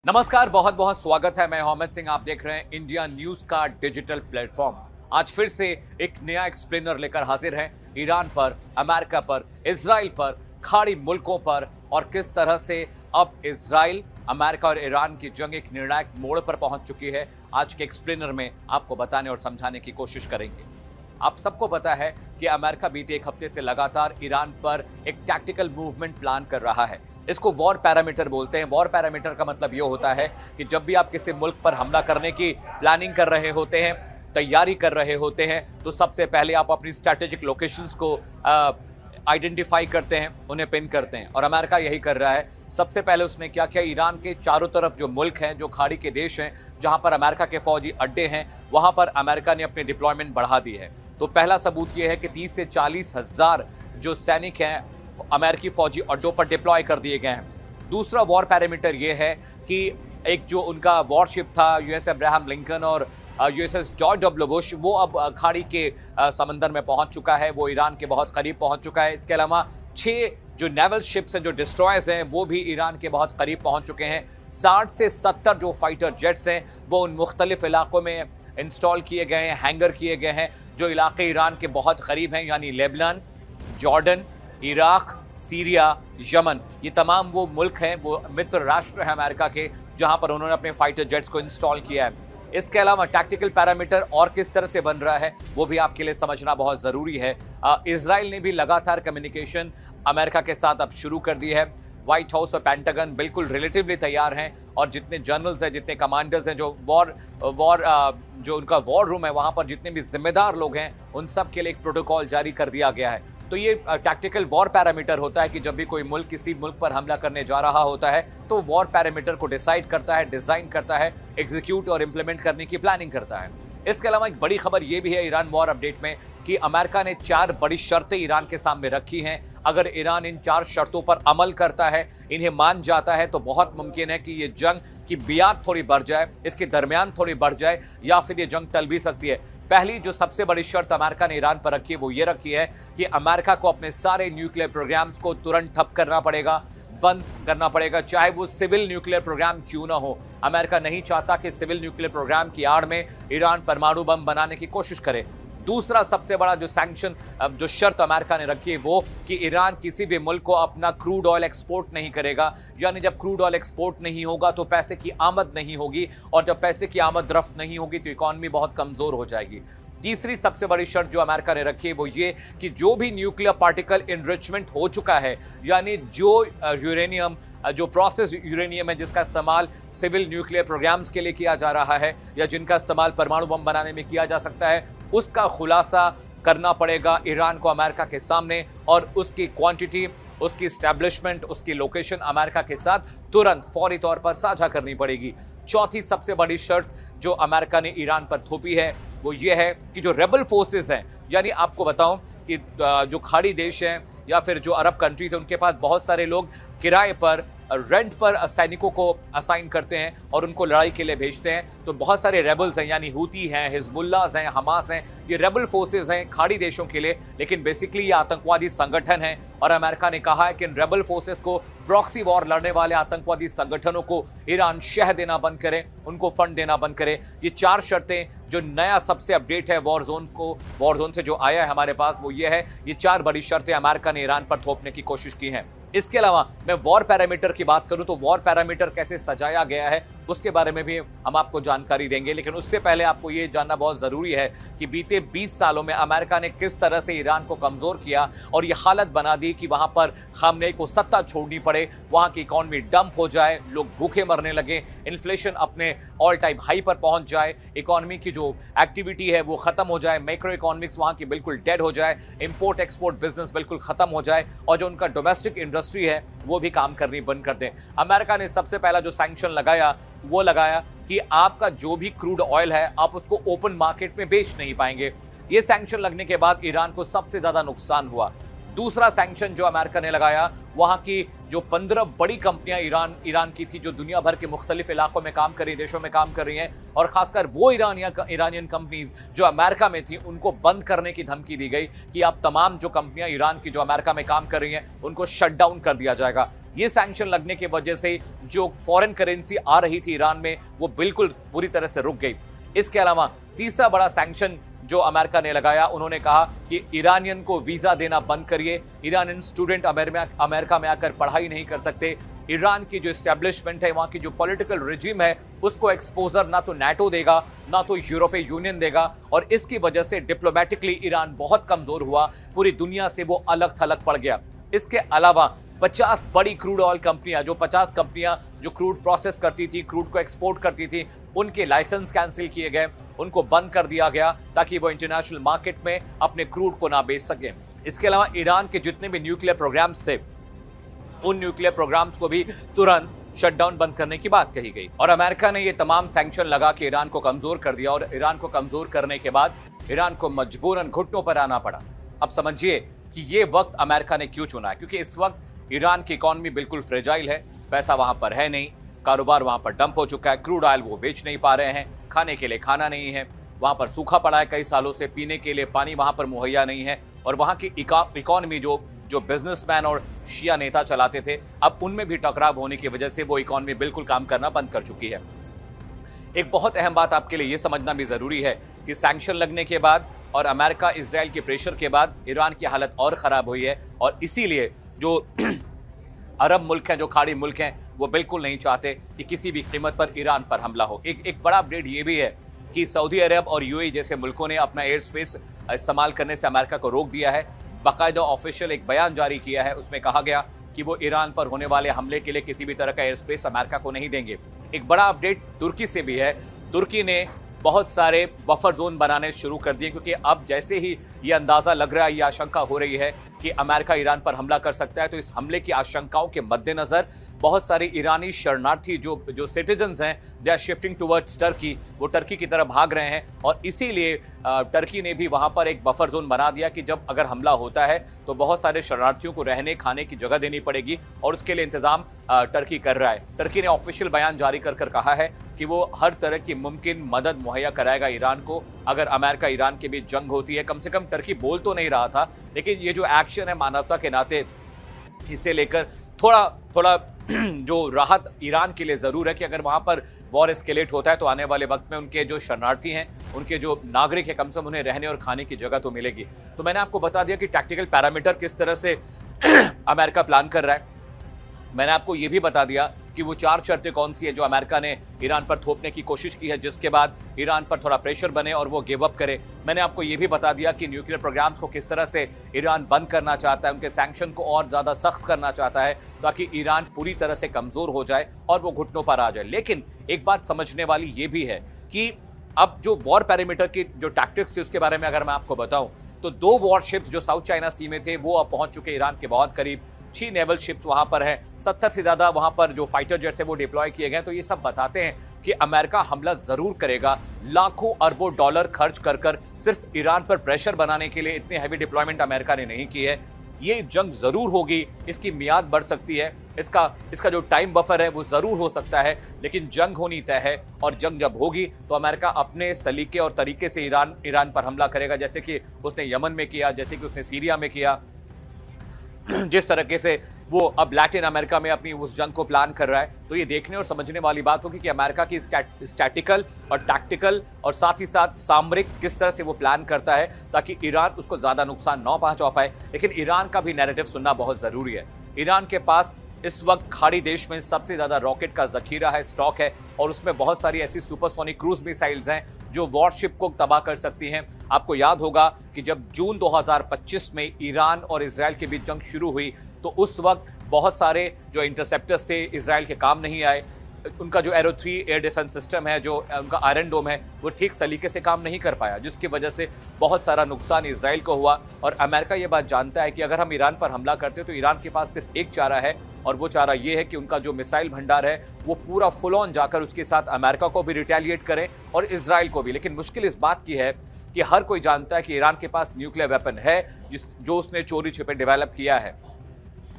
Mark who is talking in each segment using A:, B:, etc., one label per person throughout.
A: नमस्कार, बहुत बहुत स्वागत है। मैं मोहम्मद सिंह, आप देख रहे हैं इंडिया न्यूज का डिजिटल प्लेटफॉर्म। आज फिर से एक नया एक्सप्लेनर लेकर हाजिर हैं ईरान पर, अमेरिका पर, इजराइल पर, खाड़ी मुल्कों पर और किस तरह से अब इजराइल, अमेरिका और ईरान की जंग एक निर्णायक मोड़ पर पहुंच चुकी है। आज के एक्सप्लेनर में आपको बताने और समझाने की कोशिश करेंगे। आप सबको पता है कि अमेरिका बीते एक हफ्ते से लगातार ईरान पर एक टैक्टिकल मूवमेंट प्लान कर रहा है। इसको वॉर पैरामीटर बोलते हैं। वॉर पैरामीटर का मतलब ये होता है कि जब भी आप किसी मुल्क पर हमला करने की प्लानिंग कर रहे होते हैं, तैयारी कर रहे होते हैं, तो सबसे पहले आप अपनी स्ट्रैटेजिक लोकेशंस को आइडेंटिफाई करते हैं, उन्हें पिन करते हैं। और अमेरिका यही कर रहा है। सबसे पहले उसने क्या किया, ईरान के चारों तरफ जो मुल्क हैं, जो खाड़ी के देश हैं, जहां पर अमेरिका के फौजी अड्डे हैं, वहां पर अमेरिका ने अपनी डिप्लॉयमेंट बढ़ा दी है। तो पहला सबूत यह है कि 30 से 40 हज़ार जो सैनिक हैं अमेरिकी फौजी अड्डों पर डिप्लॉय कर दिए गए हैं। दूसरा वॉर पैरामीटर यह है कि एक जो उनका वॉरशिप था यूएस अब्राहम लिंकन और यूएसएस जॉर्ज डब्ल्यू बुश, वो अब खाड़ी के समंदर में पहुंच चुका है। वो ईरान के बहुत करीब पहुंच चुका है। इसके अलावा 6 जो नेवल शिप्स हैं, जो डिस्ट्रॉयर्स हैं, वो भी ईरान के बहुत करीब पहुंच चुके हैं। 60 से 70 जो फाइटर जेट्स हैं वो उन मुख्तलिफ इलाकों में इंस्टॉल किए गए हैं, हैंगर किए गए हैं, जो इलाके ईरान के बहुत करीब हैं, यानी Lebanon, Jordan, Iraq, Syria, Yemen. ये तमाम वो मुल्क हैं, वो मित्र राष्ट्र हैं अमेरिका के, जहां पर उन्होंने अपने फाइटर जेट्स को इंस्टॉल किया है। इसके अलावा टैक्टिकल पैरामीटर और किस तरह से बन रहा है वो भी आपके लिए समझना बहुत ज़रूरी है। इजराइल ने भी लगातार कम्युनिकेशन अमेरिका के साथ अब शुरू कर दी है। व्हाइट हाउस और पेंटागन बिल्कुल रिलेटिवली तैयार हैं और जितने जनरल्स हैं, जितने कमांडर्स हैं, जो उनका वॉर रूम है, वहाँ पर जितने भी जिम्मेदार लोग हैं, उन सब के लिए एक प्रोटोकॉल जारी कर दिया गया है। तो ये टैक्टिकल वॉर पैरामीटर होता है कि जब भी कोई मुल्क किसी मुल्क पर हमला करने जा रहा होता है तो वॉर पैरामीटर को डिसाइड करता है, डिज़ाइन करता है, एग्जीक्यूट और इम्प्लीमेंट करने की प्लानिंग करता है। इसके अलावा एक बड़ी खबर ये भी है ईरान वॉर अपडेट में कि अमेरिका ने 4 बड़ी शर्तें ईरान के सामने रखी हैं। अगर ईरान इन 4 शर्तों पर अमल करता है, इन्हें मान जाता है, तो बहुत मुमकिन है कि ये जंग की बियाद थोड़ी बढ़ जाए, इसके दरमियान थोड़ी बढ़ जाए, या फिर ये जंग टल भी सकती है। पहली जो सबसे बड़ी शर्त अमेरिका ने ईरान पर रखी है वो ये रखी है कि अमेरिका को अपने सारे न्यूक्लियर प्रोग्राम्स को तुरंत ठप करना पड़ेगा, बंद करना पड़ेगा, चाहे वो सिविल न्यूक्लियर प्रोग्राम क्यों ना हो। अमेरिका नहीं चाहता कि सिविल न्यूक्लियर प्रोग्राम की आड़ में ईरान परमाणु बम बनाने की कोशिश करे। दूसरा सबसे बड़ा जो सैंक्शन, जो शर्त अमेरिका ने रखी है वो कि ईरान किसी भी मुल्क को अपना क्रूड ऑयल एक्सपोर्ट नहीं करेगा। यानी जब क्रूड ऑयल एक्सपोर्ट नहीं होगा तो पैसे की आमद नहीं होगी, और जब पैसे की आमद रफ्त नहीं होगी तो इकॉनमी बहुत कमजोर हो जाएगी। तीसरी सबसे बड़ी शर्त जो अमेरिका ने रखी है वो ये कि जो भी न्यूक्लियर पार्टिकल इनरिचमेंट हो चुका है, यानी जो यूरेनियम, जो प्रोसेस यूरेनियम है जिसका इस्तेमाल सिविल न्यूक्लियर प्रोग्राम्स के लिए किया जा रहा है या जिनका इस्तेमाल परमाणु बम बनाने में किया जा सकता है, उसका खुलासा करना पड़ेगा ईरान को अमेरिका के सामने, और उसकी क्वांटिटी, उसकी एस्टैब्लिशमेंट, उसकी लोकेशन अमेरिका के साथ तुरंत फौरी तौर पर साझा करनी पड़ेगी। चौथी सबसे बड़ी शर्त जो अमेरिका ने ईरान पर थोपी है वो ये है कि जो रेबल फोर्सेस हैं, यानी आपको बताऊं कि जो खाड़ी देश हैं या फिर जो अरब कंट्रीज हैं, उनके पास बहुत सारे लोग किराए पर, रेंट पर सैनिकों को असाइन करते हैं और उनको लड़ाई के लिए भेजते हैं। तो बहुत सारे रेबल्स हैं, यानी हूती हैं, हिजबुल्लाह हैं, हमास हैं, ये रेबल फोर्सेस हैं खाड़ी देशों के लिए, लेकिन बेसिकली ये आतंकवादी संगठन है। और अमेरिका ने कहा है कि इन रेबल फोर्सेस को, प्रॉक्सी वॉर लड़ने वाले आतंकवादी संगठनों को ईरान शह देना बंद करे, उनको फंड देना बंद करे। ये 4 शर्तें जो नया सबसे अपडेट है वॉर जोन से जो आया है हमारे पास, वो ये है, ये 4 बड़ी शर्तें अमेरिका ने ईरान पर थोपने की कोशिश की हैं। इसके अलावा मैं वॉर पैरामीटर की बात करूं तो वॉर पैरामीटर कैसे सजाया गया है उसके बारे में भी हम आपको जानकारी देंगे, लेकिन उससे पहले आपको ये जानना बहुत ज़रूरी है कि बीते 20 सालों में अमेरिका ने किस तरह से ईरान को कमज़ोर किया और ये हालत बना दी कि वहाँ पर खामनेई को सत्ता छोड़नी पड़े, वहाँ की इकॉनमी डंप हो जाए, लोग भूखे मरने लगे, इन्फ्लेशन अपने ऑल टाइम हाई पर पहुँच जाए, इकॉनमी की जो एक्टिविटी है वो ख़त्म हो जाए, मैक्रो इकॉनमिक्स वहाँ की बिल्कुल डेड हो जाए, इम्पोर्ट एक्सपोर्ट बिजनेस बिल्कुल ख़त्म हो जाए, और जो उनका डोमेस्टिक इंडस्ट्री है वो भी काम करनी बंद कर दें। अमेरिका ने सबसे पहला जो सैंक्शन लगाया वो लगाया कि आपका जो भी क्रूड ऑयल है आप उसको ओपन मार्केट में बेच नहीं पाएंगे। ये सैंक्शन लगने के बाद ईरान को सबसे ज्यादा नुकसान हुआ। दूसरा सैंक्शन जो अमेरिका ने लगाया, वहां की जो 15 बड़ी कंपनियां ईरान की थी, जो दुनिया भर के मुख्तलिफ इलाकों में काम कर रही, देशों में काम कर रही हैं, और खासकर वो ईरानियन कंपनीज जो अमेरिका में थी, उनको बंद करने की धमकी दी गई कि अब तमाम जो कंपनियां ईरान की जो अमेरिका में काम कर रही हैं उनको शट डाउन कर दिया जाएगा। ये सैंक्शन लगने की वजह से जो फॉरेन करेंसी आ रही थी ईरान में वो बिल्कुल पूरी तरह से रुक गई। इसके अलावा तीसरा बड़ा सैंक्शन जो अमेरिका ने लगाया, उन्होंने कहा कि ईरानियन को वीजा देना बंद करिए, ईरानियन स्टूडेंट अमेरिका में आकर पढ़ाई नहीं कर सकते, ईरान की जो एस्टेब्लिशमेंट है, वहां की जो पॉलिटिकल रिजीम है, उसको एक्सपोजर ना तो नाटो देगा ना तो यूरोपीय यूनियन देगा, और इसकी वजह से डिप्लोमेटिकली ईरान बहुत कमजोर हुआ, पूरी दुनिया से वो अलग थलग पड़ गया। इसके अलावा 50 बड़ी क्रूड ऑयल कंपनियां, जो 50 कंपनियां जो क्रूड प्रोसेस करती थी, क्रूड को एक्सपोर्ट करती थी, उनके लाइसेंस कैंसिल किए गए, उनको बंद कर दिया गया ताकि वो इंटरनेशनल मार्केट में अपने क्रूड को ना बेच सके। इसके अलावा ईरान के जितने भी न्यूक्लियर प्रोग्राम्स थे, उन न्यूक्लियर प्रोग्राम्स को भी तुरंत शटडाउन बंद करने की बात कही गई, और अमेरिका ने ये तमाम सैंक्शन लगा के ईरान को कमजोर कर दिया, और ईरान को कमजोर करने के बाद ईरान को मजबूरन घुटनों पर आना पड़ा। अब समझिए कि ये वक्त अमेरिका ने क्यों चुना है, क्योंकि इस वक्त ईरान की इकॉनमी बिल्कुल फ्रेजाइल है, पैसा वहां पर है नहीं, कारोबार वहां पर डंप हो चुका है, क्रूड ऑयल वो बेच नहीं पा रहे हैं, खाने के लिए खाना नहीं है, वहां पर सूखा पड़ा है कई सालों से, पीने के लिए पानी वहां पर मुहैया नहीं है, और वहां की इकॉनमी जो बिजनेसमैन और शिया नेता चलाते थे, अब उनमें भी टकराव होने की वजह से वो इकॉनमी बिल्कुल काम करना बंद कर चुकी है। एक बहुत अहम बात आपके लिए यह समझना भी जरूरी है कि सैंक्शन लगने के बाद और अमेरिका इजराइल के प्रेशर के बाद ईरान की हालत और खराब हुई है, और इसीलिए जो अरब मुल्क हैं, जो खाड़ी मुल्क हैं, वो बिल्कुल नहीं चाहते कि किसी भी कीमत पर ईरान पर हमला हो। एक बड़ा अपडेट ये भी है कि सऊदी अरब और यूएई जैसे मुल्कों ने अपना एयर स्पेस इस्तेमाल करने से अमेरिका को रोक दिया है। बाकायदा ऑफिशियल एक बयान जारी किया है, उसमें कहा गया कि वो ईरान पर होने वाले हमले के लिए किसी भी तरह का एयर स्पेस अमेरिका को नहीं देंगे। एक बड़ा अपडेट तुर्की से भी है। तुर्की ने बहुत सारे बफर जोन बनाने शुरू कर दिए, क्योंकि अब जैसे ही ये अंदाजा लग रहा है, ये आशंका हो रही है कि अमेरिका ईरान पर हमला कर सकता है, तो इस हमले की आशंकाओं के मद्देनजर बहुत सारे ईरानी शरणार्थी जो सिटीजन्स हैं, they are shifting towards Turkey, वो टर्की की तरफ भाग रहे हैं, और इसीलिए टर्की ने भी वहां पर एक बफर जोन बना दिया कि जब अगर हमला होता है तो बहुत सारे शरणार्थियों को रहने खाने की जगह देनी पड़ेगी, और उसके लिए इंतजाम टर्की कर रहा है। टर्की ने ऑफिशियल बयान जारी कर कहा है कि वो हर तरह की मुमकिन मदद मुहैया कराएगा ईरान को अगर अमेरिका ईरान के बीच जंग होती है। कम से कम टर्की बोल तो नहीं रहा था, लेकिन ये जो एक्शन है मानवता के नाते, इसे लेकर थोड़ा जो राहत ईरान के लिए जरूर है कि अगर वहां पर वॉर एस्केलेट होता है तो आने वाले वक्त में उनके जो शरणार्थी हैं, उनके जो नागरिक हैं, कम से कम उन्हें रहने और खाने की जगह तो मिलेगी। तो मैंने आपको बता दिया कि टैक्टिकल पैरामीटर किस तरह से अमेरिका प्लान कर रहा है। मैंने आपको यह भी बता दिया कि वो 4 शर्तें कौन सी है जो अमेरिका ने ईरान पर थोपने की कोशिश की है, जिसके बाद ईरान पर थोड़ा प्रेशर बने और वो गिव अप करे। मैंने आपको यह भी बता दिया कि न्यूक्लियर प्रोग्राम्स को किस तरह से ईरान बंद करना चाहता है, उनके सैंक्शन को और ज्यादा सख्त करना चाहता है ताकि ईरान पूरी तरह से कमजोर हो जाए और वो घुटनों पर आ जाए। लेकिन एक बात समझने वाली ये भी है कि अब जो वॉर पैरामीटर की जो टैक्टिक्स थी उसके बारे में अगर मैं आपको बताऊं तो 2 वॉरशिप्स जो साउथ चाइना सी में थे वो अब पहुंच चुके ईरान के बहुत करीब। 6 नेवल शिप्स वहां पर हैं, 70 से ज्यादा वहां पर जो फाइटर जेट्स है वो डिप्लॉय किए गए। तो ये सब बताते हैं कि अमेरिका हमला जरूर करेगा, लाखों अरबों डॉलर खर्च कर सिर्फ ईरान पर प्रेशर बनाने के लिए इतनी हैवी डिप्लॉयमेंट अमेरिका ने नहीं की है। ये जंग जरूर होगी, इसकी मियाद बढ़ सकती है, इसका जो टाइम बफर है वो जरूर हो सकता है, लेकिन जंग होनी तय है। और जंग जब होगी तो अमेरिका अपने सलीके और तरीके से ईरान पर हमला करेगा, जैसे कि उसने यमन में किया, जैसे कि उसने सीरिया में किया, जिस तरीके से वो अब लैटिन अमेरिका में अपनी उस जंग को प्लान कर रहा है। तो ये देखने और समझने वाली बात होगी कि अमेरिका की स्टैटिकल और टैक्टिकल और साथ ही साथ सामरिक किस तरह से वो प्लान करता है ताकि ईरान उसको ज्यादा नुकसान न पहुंचा पाए। लेकिन ईरान का भी नैरेटिव सुनना बहुत जरूरी है। ईरान के पास इस वक्त खाड़ी देश में सबसे ज्यादा रॉकेट का जखीरा है, स्टॉक है, और उसमें बहुत सारी ऐसी सुपरसोनिक क्रूज मिसाइल्स हैं जो वॉरशिप को तबाह कर सकती हैं। आपको याद होगा कि जब जून 2025 में ईरान और इजराइल के बीच जंग शुरू हुई तो उस वक्त बहुत सारे जो इंटरसेप्टर्स थे इजराइल के काम नहीं आए। उनका जो एरो 3 एयर डिफेंस सिस्टम है, जो उनका आयरन डोम है, वो ठीक सलीके से काम नहीं कर पाया, जिसकी वजह से बहुत सारा नुकसान इजराइल को हुआ। और अमेरिका ये बात जानता है कि अगर हम ईरान पर हमला करते हैं तो ईरान के पास सिर्फ एक चारा है, और वो चारा ये है कि उनका जो मिसाइल भंडार है वो पूरा फुल ऑन जाकर उसके साथ अमेरिका को भी रिटेलिएट करें और इजराइल को भी। लेकिन मुश्किल इस बात की है कि हर कोई जानता है कि ईरान के पास न्यूक्लियर वेपन है जो उसने चोरी छिपे डेवलप किया है।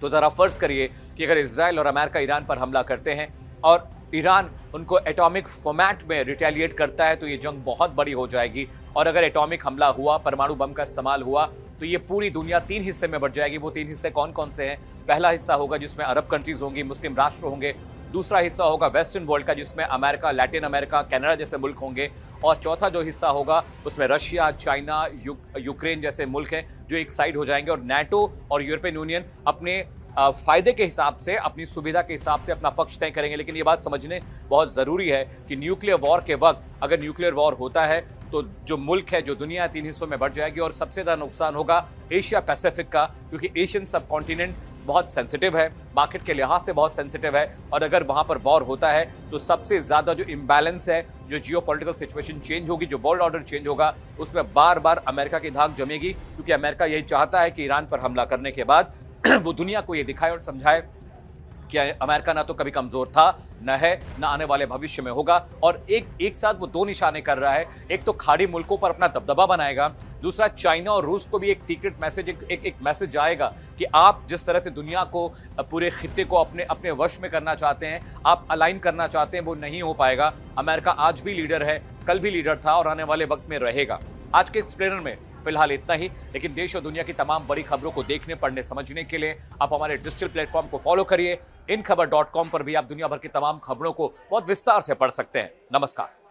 A: तो जरा फर्ज करिए कि अगर इजराइल और अमेरिका ईरान पर हमला करते हैं और ईरान उनको एटॉमिक फॉर्मेट में रिटेलिएट करता है तो ये जंग बहुत बड़ी हो जाएगी। और अगर एटॉमिक हमला हुआ, परमाणु बम का इस्तेमाल हुआ, तो ये पूरी दुनिया 3 हिस्से में बढ़ जाएगी। वो 3 हिस्से कौन कौन से हैं? पहला हिस्सा होगा जिसमें अरब कंट्रीज होंगी, मुस्लिम राष्ट्र होंगे। दूसरा हिस्सा होगा वेस्टर्न वर्ल्ड का, जिसमें अमेरिका, लैटिन अमेरिका, कनाडा जैसे मुल्क होंगे। और चौथा जो हिस्सा होगा उसमें रशिया, चाइना, यूक्रेन जैसे मुल्क हैं जो एक साइड हो जाएंगे। और नाटो और यूरोपियन यूनियन अपने फायदे के हिसाब से, अपनी सुविधा के हिसाब से अपना पक्ष तय करेंगे। लेकिन ये बात समझने बहुत जरूरी है कि न्यूक्लियर वॉर के वक्त अगर न्यूक्लियर वॉर होता है तो जो मुल्क है, जो दुनिया 3 हिस्सों में बढ़ जाएगी। और सबसे ज्यादा नुकसान होगा एशिया पैसिफिक का, क्योंकि एशियन सब कॉन्टिनेंट बहुत सेंसिटिव है, मार्केट के लिहाज से बहुत सेंसिटिव है। और अगर वहां पर वॉर होता है तो सबसे ज्यादा जो इम्बैलेंस है, जो जियोपॉलिटिकल सिचुएशन चेंज होगी, जो वर्ल्ड ऑर्डर चेंज होगा, उसमें बार बार अमेरिका की धाक जमेगी। क्योंकि अमेरिका यही चाहता है कि ईरान पर हमला करने के बाद वो दुनिया को ये दिखाए और समझाए कि अमेरिका ना तो कभी कमजोर था, न है, न आने वाले भविष्य में होगा। और एक साथ वो 2 निशाने कर रहा है। एक तो खाड़ी मुल्कों पर अपना दबदबा बनाएगा, दूसरा चाइना और रूस को भी एक सीक्रेट मैसेज, एक मैसेज जाएगा कि आप जिस तरह से दुनिया को, पूरे खित्ते को अपने अपने वश में करना चाहते हैं, आप अलाइन करना चाहते हैं, वो नहीं हो पाएगा। अमेरिका आज भी लीडर है, कल भी लीडर था और आने वाले वक्त में रहेगा। आज के एक्सप्लेनर में फिलहाल इतना ही, लेकिन देश और दुनिया की तमाम बड़ी खबरों को देखने, पढ़ने, समझने के लिए आप हमारे डिजिटल प्लेटफॉर्म को फॉलो करिए। inखबर.com पर भी आप दुनिया भर की तमाम खबरों को बहुत विस्तार से पढ़ सकते हैं। नमस्कार।